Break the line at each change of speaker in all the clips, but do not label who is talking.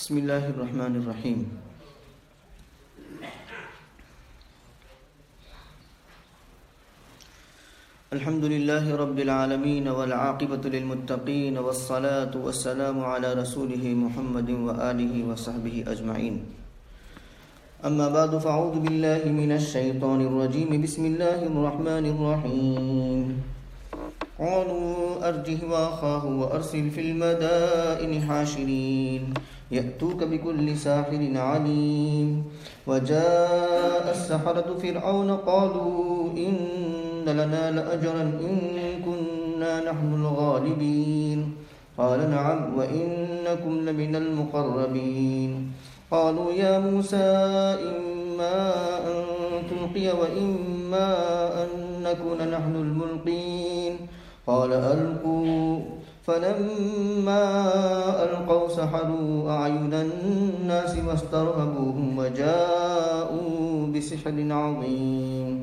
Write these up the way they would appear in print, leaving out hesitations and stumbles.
بسم اللہ الرحمن الرحیم۔ الحمد للہ رب العالمین والعاقبۃ للمتقین والصلاة والسلام علی رسولہ محمد وآلہ وصحبہ اجمعین۔ اما بعد فاعوذ باللہ من الشیطان الرجیم بسم اللہ الرحمن الرحیم۔ قالوا ارجه واخاه وارسل في المدائن حاشرين يأتوك بكل ساحر عليم۔ وجاء السحرة فرعون قالوا إن لنا لأجرا إن كنا نحن الغالبين قال نعم وإنكم لمن المقربين قالوا يا موسى إما أن تلقي وإما أن نكون نحن الملقين قال ألقوا فلما ألقوا سحروا أعين الناس واسترهبوهم وجاءوا بسحر عظيم۔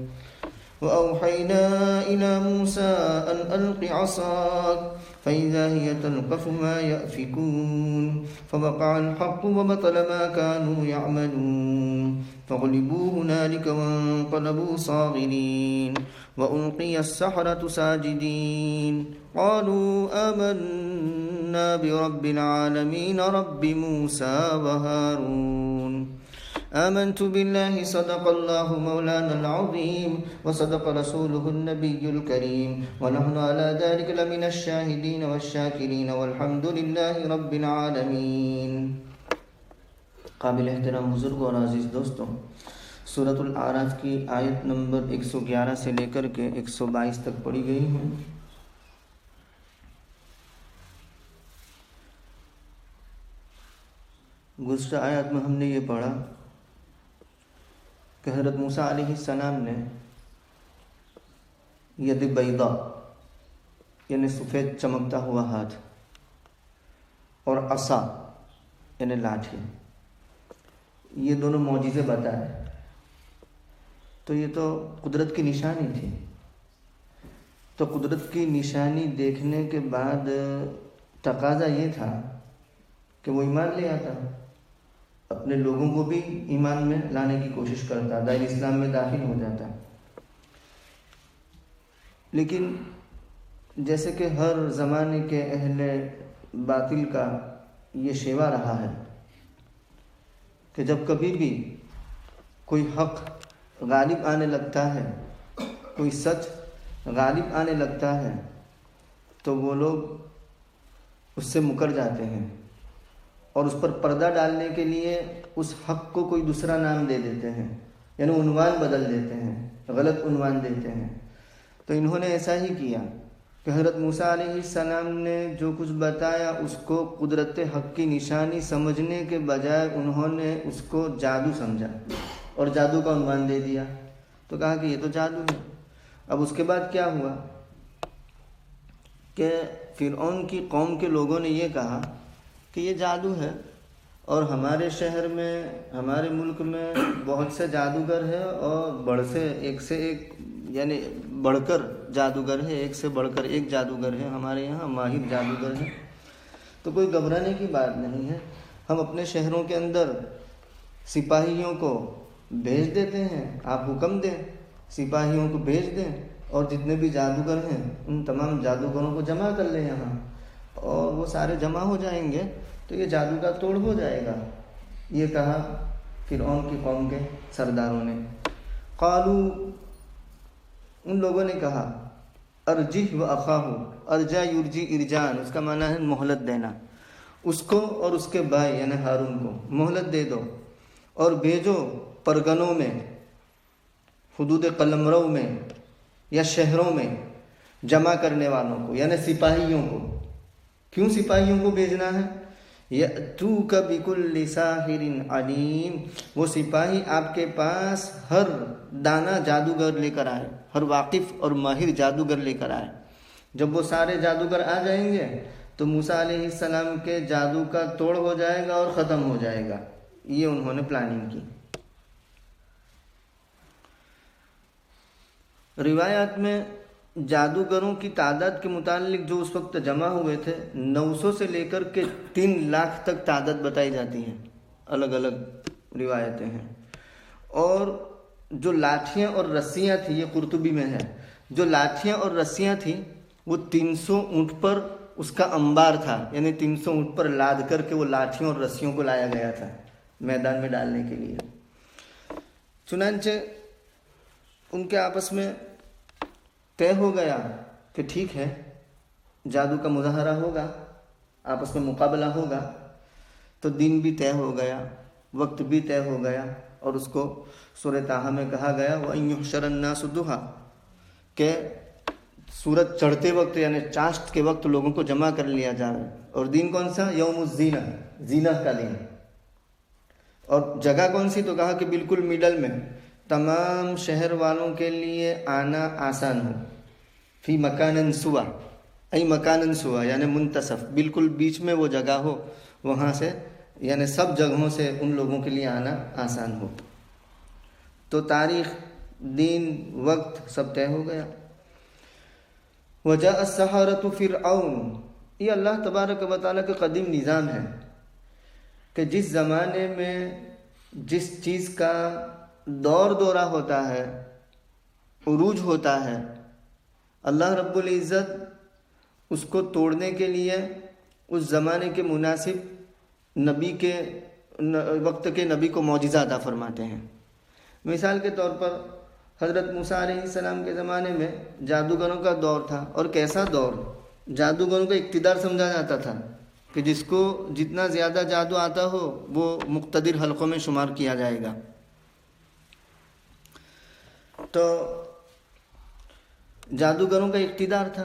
وأوحينا إلى موسى أن ألق عصاك فإذا هي تلقف ما يأفكون فوقع الحق وبطل ما كانوا يعملون فغلبوا هنالك وانقلبوا صاغرين وألقي السحرة ساجدين قالوا آمنا برب العالمين رب موسى وهارون۔ آمنت بالله صدق الله مولانا العظيم وصدق رسوله النبي الكريم ونحن على ذلك لمن الشاهدين والشاكرين والحمد لله رب العالمين۔ قابل احترام بزرگوں اور عزیز دوستوں، سورۃ الاعراف کی آیت نمبر 111 سے لے کر کے 122 تک پڑھی گئی ہیں۔ گزشتہ آیات میں ہم نے یہ پڑھا کہ حضرت موسیٰ علیہ السلام نے ید بیضا یعنی سفید چمکتا ہوا ہاتھ اور عصا یعنی لاٹھی، یہ دونوں معجزے بتائے۔ تو یہ تو قدرت کی نشانی تھی۔ تو قدرت کی نشانی دیکھنے کے بعد تقاضا یہ تھا کہ وہ ایمان لے آتا، اپنے لوگوں کو بھی ایمان میں لانے کی کوشش کرتا، دائر اسلام میں داخل ہو جاتا۔ لیکن جیسے کہ ہر زمانے کے اہل باطل کا یہ شیوا رہا ہے کہ جب کبھی بھی کوئی حق غالب آنے لگتا ہے، کوئی سچ غالب آنے لگتا ہے، تو وہ لوگ اس سے مکر جاتے ہیں اور اس پر پردہ ڈالنے کے لیے اس حق کو کوئی دوسرا نام دے دیتے ہیں، یعنی عنوان بدل دیتے ہیں، غلط عنوان دیتے ہیں۔ تو انہوں نے ایسا ہی کیا کہ حضرت موسیٰ علیہ السلام نے جو کچھ بتایا اس کو قدرت حق کی نشانی سمجھنے کے بجائے انہوں نے اس کو جادو سمجھا اور جادو کا عنوان دے دیا۔ تو کہا کہ یہ تو جادو ہے۔ اب اس کے بعد کیا ہوا کہ فرعون کی قوم کے لوگوں نے یہ کہا کہ یہ جادو ہے، اور ہمارے شہر میں، ہمارے ملک میں بہت سے جادوگر ہیں اور ایک سے ایک یعنی بڑھ کر جادوگر ہے، ایک سے بڑھ کر ایک جادوگر ہے، ہمارے یہاں ماہر جادوگر ہیں۔ تو کوئی گھبرانے کی بات نہیں ہے، ہم اپنے شہروں کے اندر سپاہیوں کو بھیج دیتے ہیں، آپ حکم دیں، سپاہیوں کو بھیج دیں اور جتنے بھی جادوگر ہیں ان تمام جادوگروں کو جمع کر لیں یہاں، اور وہ سارے جمع ہو جائیں گے تو یہ جادو کا توڑ ہو جائے گا۔ یہ کہا فرعون کی قوم کے سرداروں نے۔ قالو، ان لوگوں نے کہا، ارجہ و اخاہ، ارجا یرجی ارجان، اس کا معنی ہے مہلت دینا، اس کو اور اس کے بھائی یعنی ہارون کو مہلت دے دو اور بھیجو پرگنوں میں، حدود قلمرو میں یا شہروں میں جمع کرنے والوں کو یعنی سپاہیوں کو۔ کیوں سپاہیوں کو بھیجنا ہے؟ یأتوک بکل ساحر علیم، وہ سپاہی آپ کے پاس ہر دانا جادوگر لے کر آئے، ہر واقف اور ماہر جادوگر لے کر آئے۔ جب وہ سارے جادوگر آ جائیں گے تو موسیٰ علیہ السلام کے جادو کا توڑ ہو جائے گا اور ختم ہو جائے گا۔ یہ انہوں نے پلاننگ کی۔ روایات میں جادوگروں کی تعداد کے متعلق جو اس وقت جمع ہوئے تھے 900 سے لے کر کے 3 لاکھ تک تعداد بتائی جاتی ہیں، الگ الگ روایتیں ہیں۔ اور جو لاٹھیاں اور رسیاں تھیں، یہ قرطبی میں ہے، جو لاٹھیاں اور رسیاں تھیں وہ 300 اونٹ پر اس کا انبار تھا، یعنی 300 اونٹ پر لاد کر کے وہ لاٹھیوں اور رسیوں کو لایا گیا تھا میدان میں ڈالنے کے لیے۔ چنانچہ ان کے آپس میں طے ہو گیا کہ ٹھیک ہے، جادو کا مظاہرہ ہوگا، آپس میں مقابلہ ہوگا۔ تو دن بھی طے ہو گیا، وقت بھی طے ہو گیا، اور اس کو سورہ طٰہٰ میں کہا گیا وَأَن يُحْشَرَ النَّاسُ ضُحًى، کہ سورج چڑھتے وقت یعنی چاشت کے وقت لوگوں کو جمع کر لیا جائے۔ اور دن کون سا؟ یوم الزینہ، زینت کا دن۔ اور جگہ کون سی؟ تو کہا کہ بالکل مڈل میں، تمام شہر والوں کے لیے آنا آسان ہو، فی مکان سوا، ای مکان سوا یعنی منتصف، بالکل بیچ میں وہ جگہ ہو، وہاں سے یعنی سب جگہوں سے ان لوگوں کے لیے آنا آسان ہو۔ تو تاریخ، دن، وقت سب طے ہو گیا۔ وجاء السحرة فرعون، یہ اللہ تبارک و تعالیٰ کا قدیم نظام ہے کہ جس زمانے میں جس چیز کا دور دورہ ہوتا ہے، عروج ہوتا ہے، اللہ رب العزت اس کو توڑنے کے لیے اس زمانے کے مناسب نبی کے وقت کے نبی کو معجزہ عطا فرماتے ہیں۔ مثال کے طور پر حضرت موسیٰ علیہ السلام کے زمانے میں جادوگروں کا دور تھا، اور کیسا دور! جادوگروں کا اقتدار سمجھا جاتا تھا کہ جس کو جتنا زیادہ جادو آتا ہو وہ مقتدر حلقوں میں شمار کیا جائے گا۔ تو جادوگروں کا اقتدار تھا،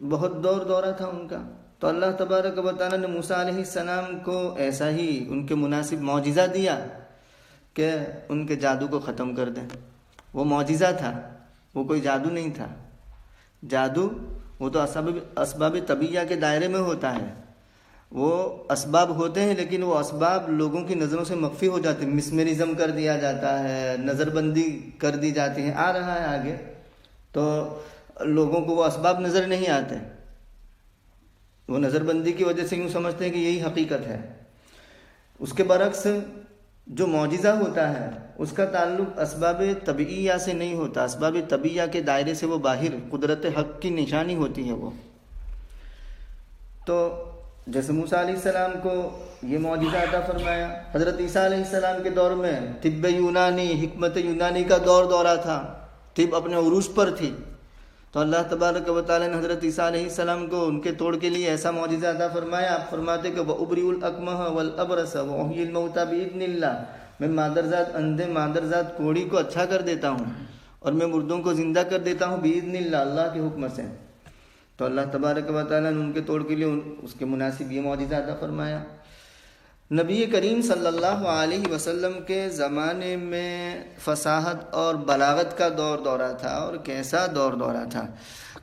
بہت دور دورہ تھا ان کا۔ تو اللہ تبارک و تعالیٰ نے موسیٰ علیہ السلام کو ایسا ہی ان کے مناسب معجزہ دیا کہ ان کے جادو کو ختم کر دیں۔ وہ معجزہ تھا، وہ کوئی جادو نہیں تھا۔ جادو وہ تو اسباب طبیعہ کے دائرے میں ہوتا ہے، وہ اسباب ہوتے ہیں، لیکن وہ اسباب لوگوں کی نظروں سے مخفی ہو جاتے ہیں، مسمرزم کر دیا جاتا ہے، نظر بندی کر دی جاتی ہے، آ رہا ہے آگے، تو لوگوں کو وہ اسباب نظر نہیں آتے، وہ نظر بندی کی وجہ سے یوں سمجھتے ہیں کہ یہی حقیقت ہے۔ اس کے برعکس جو معجزہ ہوتا ہے اس کا تعلق اسباب طبیعیہ سے نہیں ہوتا، اسباب طبیعیہ کے دائرے سے وہ باہر قدرت حق کی نشانی ہوتی ہے وہ۔ تو جیسے موسیٰ علیہ السلام کو یہ معجزہ عطا فرمایا، حضرت عیسیٰ علیہ السلام کے دور میں طب یونانی، حکمت یونانی کا دورہ تھا، طب اپنے عروج پر تھی۔ تو اللہ تبارک و تعالیٰ نے حضرت عیسیٰ علیہ السلام کو ان کے توڑ کے لیے ایسا معجزہ عطا فرمایا۔ آپ فرماتے کہ وَأُبْرِئُ الْأَكْمَحَ وَالْأَبْرَصَ وَأُحْيِي الْمَوْتَى بِإِذْنِ اللَّهِ، میں مادرزاد اندھے، مادرزاد کوڑی کو اچھا کر دیتا ہوں، اور میں مردوں کو زندہ کر دیتا ہوں بِإِذْنِ اللَّهِ، اللہ کے حکم سے۔ تو اللہ تبارک و تعالیٰ نے ان کے توڑ کے لیے اس کے مناسب یہ معجزہ عطا فرمایا۔ نبی کریم صلی اللہ علیہ وسلم کے زمانے میں فصاحت اور بلاغت کا دورہ تھا، اور کیسا دورہ تھا!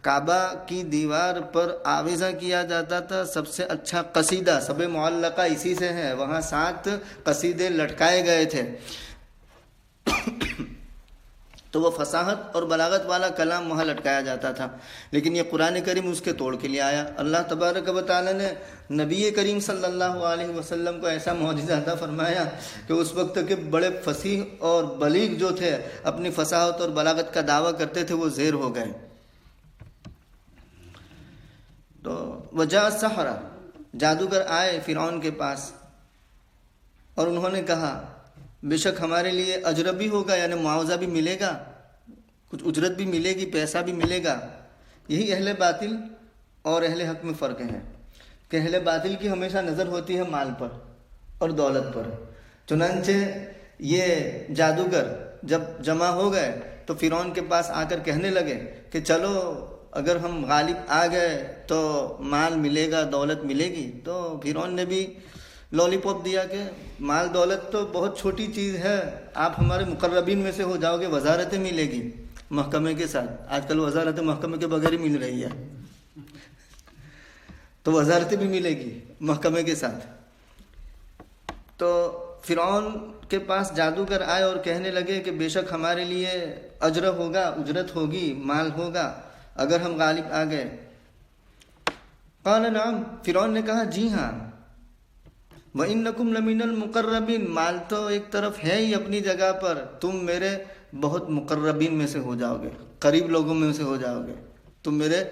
کعبہ کی دیوار پر آویزہ کیا جاتا تھا سب سے اچھا قصیدہ، سب معلقہ اسی سے ہے، وہاں 7 قصیدے لٹکائے گئے تھے۔ تو وہ فصاحت اور بلاغت والا کلام وہاں لٹکایا جاتا تھا، لیکن یہ قرآن کریم اس کے توڑ کے لیے آیا۔ اللہ تبارک و تعالیٰ نے نبی کریم صلی اللہ علیہ وسلم کو ایسا معجزہ عطا فرمایا کہ اس وقت کے بڑے فصیح اور بلیغ جو تھے، اپنی فصاحت اور بلاغت کا دعویٰ کرتے تھے، وہ زیر ہو گئے۔ تو وجاء السحرہ، جادوگر آئے فرعون کے پاس، اور انہوں نے کہا بے شک ہمارے لیے اجر بھی ہوگا، یعنی معاوضہ بھی ملے گا، کچھ اجرت بھی ملے گی، پیسہ بھی ملے گا۔ یہی اہل باطل اور اہل حق میں فرق ہے کہ اہل باطل کی ہمیشہ نظر ہوتی ہے مال پر اور دولت پر۔ چنانچہ یہ جادوگر جب جمع ہو گئے تو فرعون کے پاس آ کر کہنے لگے کہ چلو اگر ہم غالب آ گئے تو مال ملے گا، دولت ملے گی۔ تو فرعون نے بھی لولی پاپ دیا کہ مال دولت تو بہت چھوٹی چیز ہے، آپ ہمارے مقربین میں سے ہو جاؤ گے، وزارتیں ملے گی محکمے کے ساتھ۔ آج کل وزارتیں محکمے کے بغیر ہی مل رہی ہے، تو وزارتیں بھی ملے گی محکمے کے ساتھ۔ تو فرعون کے پاس جادوگر آئے اور کہنے لگے کہ بے شک ہمارے لیے اجر ہوگا، اجرت ہوگی، مال ہوگا۔ اگر ہم غالب آ گئے؟ قال نعم، فرعون نے کہا جی ہاں۔ وَإِنَّكُمْ لَمِنَ الْمُقَرَّبِينَ، مال تو ایک طرف ہے ہی اپنی جگہ پر، تم میرے بہت مقربین میں سے ہو جاؤ گے، قریب لوگوں میں سے ہو جاؤ گے، تم میرے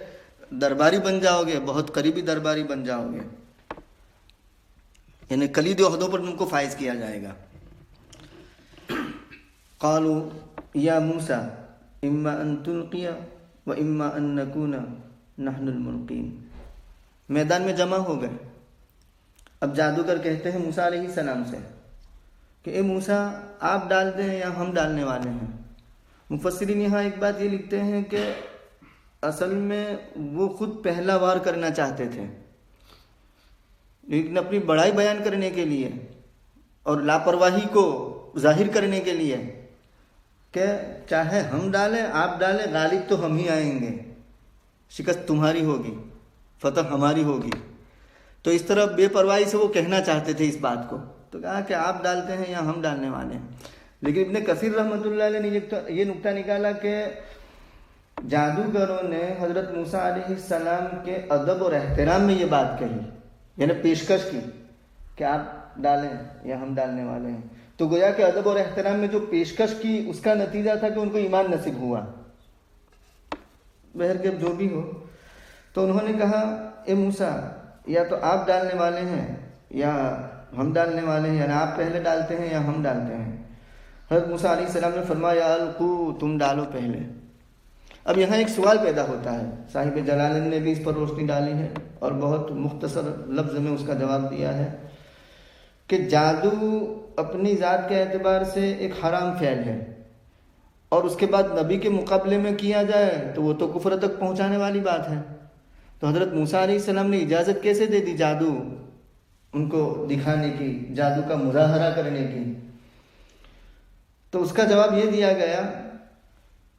درباری بن جاؤ گے، بہت قریبی درباری بن جاؤ گے، یعنی کلید عہدوں پر تم کو فائز کیا جائے گا۔ قالوا یا موسیٰ اما ان تلقی و اما ان نکون نحن الملقین، میدان میں جمع ہو گئے۔ اب جادوگر کہتے ہیں موسیٰ علیہ السلام سے کہ اے موسیٰ آپ ڈال دیں یا ہم ڈالنے والے ہیں؟ مفسرین یہاں ایک بات یہ لکھتے ہیں کہ اصل میں وہ خود پہلا وار کرنا چاہتے تھے، لیکن اپنی بڑائی بیان کرنے کے لیے اور لاپرواہی کو ظاہر کرنے کے لیے کہ چاہے ہم ڈالیں آپ ڈالیں، غالب تو ہم ہی آئیں گے، شکست تمہاری ہوگی، فتح ہماری ہوگی۔ تو اس طرح بے پرواہی سے وہ کہنا چاہتے تھے اس بات کو، تو کہا کہ آپ ڈالتے ہیں یا ہم ڈالنے والے ہیں۔ لیکن ابن کثیر رحمۃ اللہ علیہ نے یہ نکتہ نکالا کہ جادوگروں نے حضرت موسیٰ علیہ السلام کے ادب اور احترام میں یہ بات کہی، یعنی پیشکش کی کہ آپ ڈالیں یا ہم ڈالنے والے ہیں، تو گویا کہ ادب اور احترام میں جو پیشکش کی اس کا نتیجہ تھا کہ ان کو ایمان نصیب ہوا۔ بہرکیف جو بھی ہو، تو انہوں نے کہا اے موسیٰ یا تو آپ ڈالنے والے ہیں یا ہم ڈالنے والے ہیں، یعنی آپ پہلے ڈالتے ہیں یا ہم ڈالتے ہیں۔ حضرت موسیٰ علیہ السلام نے فرمایا القوا، تم ڈالو پہلے۔ اب یہاں ایک سوال پیدا ہوتا ہے، صاحب جلالین نے بھی اس پر روشنی ڈالی ہے اور بہت مختصر لفظ میں اس کا جواب دیا ہے کہ جادو اپنی ذات کے اعتبار سے ایک حرام فعل ہے، اور اس کے بعد نبی کے مقابلے میں کیا جائے تو وہ تو کفر تک پہنچانے والی بات ہے۔ تو حضرت موسیٰ علیہ السلام نے اجازت کیسے دے دی جادو ان کو دکھانے کی، جادو کا مظاہرہ کرنے کی؟ تو اس کا جواب یہ دیا گیا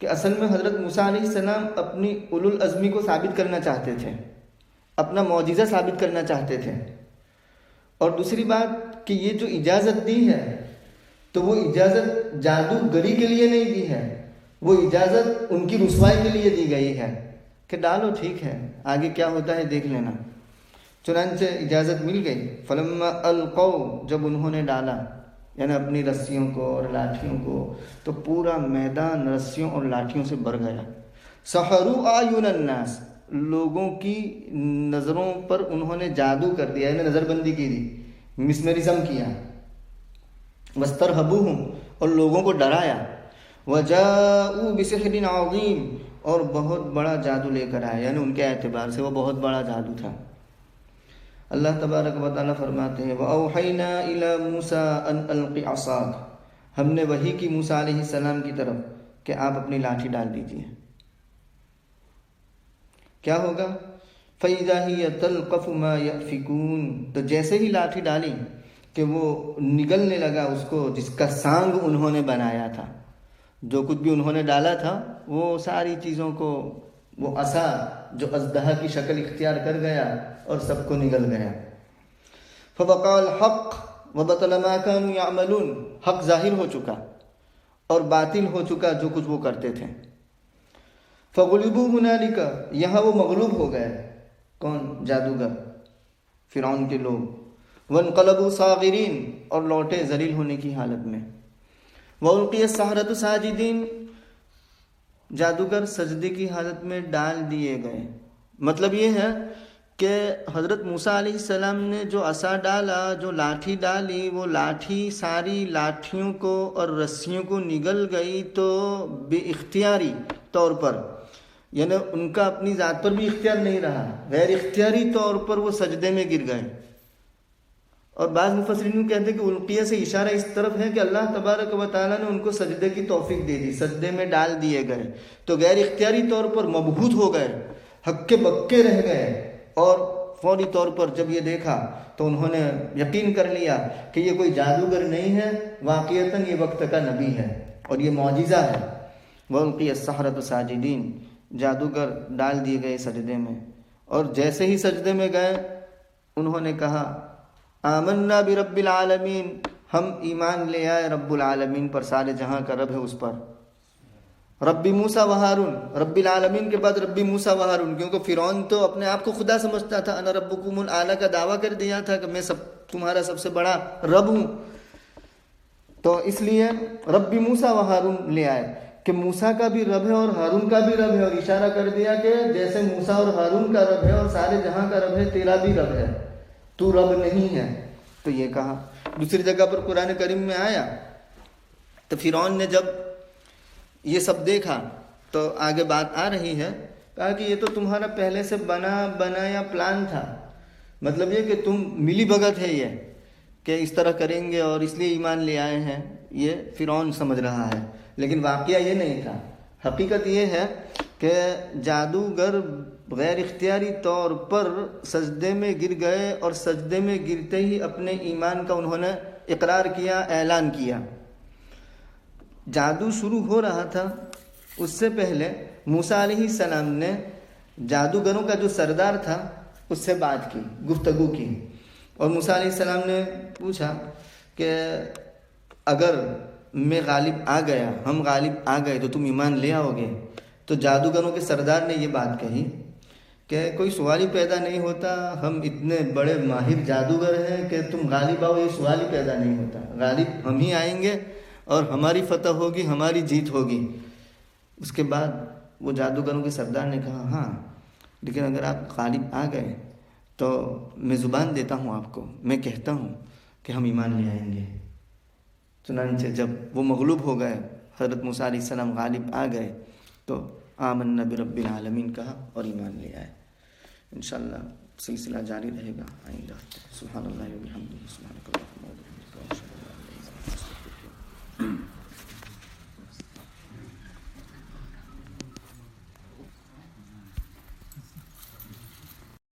کہ اصل میں حضرت موسیٰ علیہ السلام اپنی اولو العزمی کو ثابت کرنا چاہتے تھے، اپنا معجزہ ثابت کرنا چاہتے تھے، اور دوسری بات کہ یہ جو اجازت دی ہے تو وہ اجازت جادوگری کے لیے نہیں دی ہے، وہ اجازت ان کی رسوائی کے لیے دی گئی ہے کہ ڈالو ٹھیک ہے، آگے کیا ہوتا ہے دیکھ لینا۔ چنانچہ اجازت مل گئی۔ فلما القوا، جب انہوں نے ڈالا یعنی اپنی رسیوں کو اور لاٹھیوں کو، تو پورا میدان رسیوں اور لاٹھیوں سے بھر گیا۔ سحروا اعین الناس، لوگوں کی نظروں پر انہوں نے جادو کر دیا، یعنی نظر بندی کی دی، مسمرزم کیا۔ واسترهبوهم، اور لوگوں کو ڈرایا۔ وجاءوا بسحر عظیم، اور بہت بڑا جادو لے کر آیا، یعنی ان کے اعتبار سے وہ بہت بڑا جادو تھا۔ اللہ تبارک و تعالیٰ فرماتے ہیں وَأَوْحَيْنَا إِلَى مُوسَىٰ أَنْ أَلْقِ عَصَاكَ، ہم نے وحی کی موسیٰ علیہ السلام کی طرف کہ آپ اپنی لاٹھی ڈال دیجئے۔ کیا ہوگا؟ فَإِذَا هِيَ تَلْقَفُ مَا يَأْفِكُونَ، تو جیسے ہی لاٹھی ڈالی کہ وہ نگلنے لگا اس کو جس کا سانگ انہوں نے بنایا تھا، جو کچھ بھی انہوں نے ڈالا تھا وہ ساری چیزوں کو، وہ عصا جو اژدہا کی شکل اختیار کر گیا اور سب کو نگل گیا۔ فَوَقَعَ الْحَقُّ وَبَطَلَ مَا كَانُوا يَعْمَلُونَ، حق ظاہر ہو چکا اور باطل ہو چکا جو کچھ وہ کرتے تھے۔ فَغُلِبُوا هُنَالِكَ، یہاں وہ مغلوب ہو گئے، کون؟ جادوگر، فرعون کے لوگ۔ وَانْقَلَبُوا صَاغِرِينَ، اور لوٹے ذلیل ہونے کی حالت میں۔ وَأُلْقِيَ السَّحَرَةُ سَاجِدِينَ، جادوگر سجدے کی حالت میں ڈال دیے گئے۔ مطلب یہ ہے کہ حضرت موسیٰ علیہ السلام نے جو عصا ڈالا، جو لاٹھی ڈالی، وہ لاٹھی ساری لاٹھیوں کو اور رسیوں کو نگل گئی، تو بے اختیاری طور پر، یعنی ان کا اپنی ذات پر بھی اختیار نہیں رہا، غیر اختیاری طور پر وہ سجدے میں گر گئے۔ اور بعض مفسرین کہتے ہیں کہ القیہ سے اشارہ اس طرف ہے کہ اللہ تبارک و تعالیٰ نے ان کو سجدے کی توفیق دے دی، سجدے میں ڈال دیے گئے، تو غیر اختیاری طور پر مبہوت ہو گئے، ہکے بکے رہ گئے، اور فوری طور پر جب یہ دیکھا تو انہوں نے یقین کر لیا کہ یہ کوئی جادوگر نہیں ہے، واقعتاً یہ وقت کا نبی ہے اور یہ معجزہ ہے۔ وَأُلْقِيَ السَّحَرَةُ سَاجِدِينَ، جادوگر ڈال دیے گئے سجدے میں، اور جیسے ہی سجدے میں گئے انہوں نے کہا آمنا برب العالمین، ہم ایمان لے آئے رب العالمین پر، سارے جہاں کا رب ہے اس پر۔ ربی موسیٰ و ہارون، رب العالمین کے بعد ربی موسیٰ و ہارون، کیونکہ فرعون تو اپنے آپ کو خدا سمجھتا تھا، انا ربکم الاعلیٰ کا دعویٰ کر دیا تھا کہ میں تمہارا سب سے بڑا رب ہوں. تو اس لیے ربی موسیٰ و ہارون لے آئے کہ موسیٰ کا بھی رب ہے اور ہارون کا بھی رب ہے، اور اشارہ کر دیا کہ جیسے موسیٰ اور ہارون کا رب ہے اور سارے جہاں کا رب ہے، تیرا بھی رب ہے، تو رب نہیں ہے. تو یہ کہا. دوسری جگہ پر قرآن کریم میں آیا تو فرعون نے جب یہ سب دیکھا تو آگے بات آ رہی ہے، کہا کہ یہ تو تمہارا پہلے سے بنایا پلان تھا، مطلب یہ کہ تم ملی بھگت ہے یہ کہ اس طرح کریں گے اور اس لیے ایمان لے آئے ہیں، یہ فرعون سمجھ رہا ہے. لیکن واقعہ یہ نہیں تھا. حقیقت یہ ہے کہ جادوگر غیر اختیاری طور پر سجدے میں گر گئے، اور سجدے میں گرتے ہی اپنے ایمان کا انہوں نے اقرار کیا، اعلان کیا. جادو شروع ہو رہا تھا، اس سے پہلے موسیٰ علیہ السلام نے جادوگروں کا جو سردار تھا اس سے بات کی، گفتگو کی، اور موسیٰ علیہ السلام نے پوچھا کہ اگر میں غالب آ گیا، ہم غالب آ گئے تو تم ایمان لے آؤ گے؟ تو جادوگروں کے سردار نے یہ بات کہی کہ کوئی سوال ہی پیدا نہیں ہوتا، ہم اتنے بڑے ماہر جادوگر ہیں کہ تم غالب آؤ، یہ سوال ہی پیدا نہیں ہوتا. غالب ہم ہی آئیں گے اور ہماری فتح ہوگی، ہماری جیت ہوگی. اس کے بعد وہ جادوگروں کے سردار نے کہا ہاں، لیکن اگر آپ غالب آ گئے تو میں زبان دیتا ہوں آپ کو، میں کہتا ہوں کہ ہم ایمان لے آئیں گے. چنانچہ جب وہ مغلوب ہو گئے، حضرت موسیٰ علیہ السلام غالب آ گئے تو آمنا برب العالمین کہا اور ایمان لے آئے. انشاءاللہ سلسلہ جاری رہے گا آئندہ. سبحان اللہ و بحمدہ.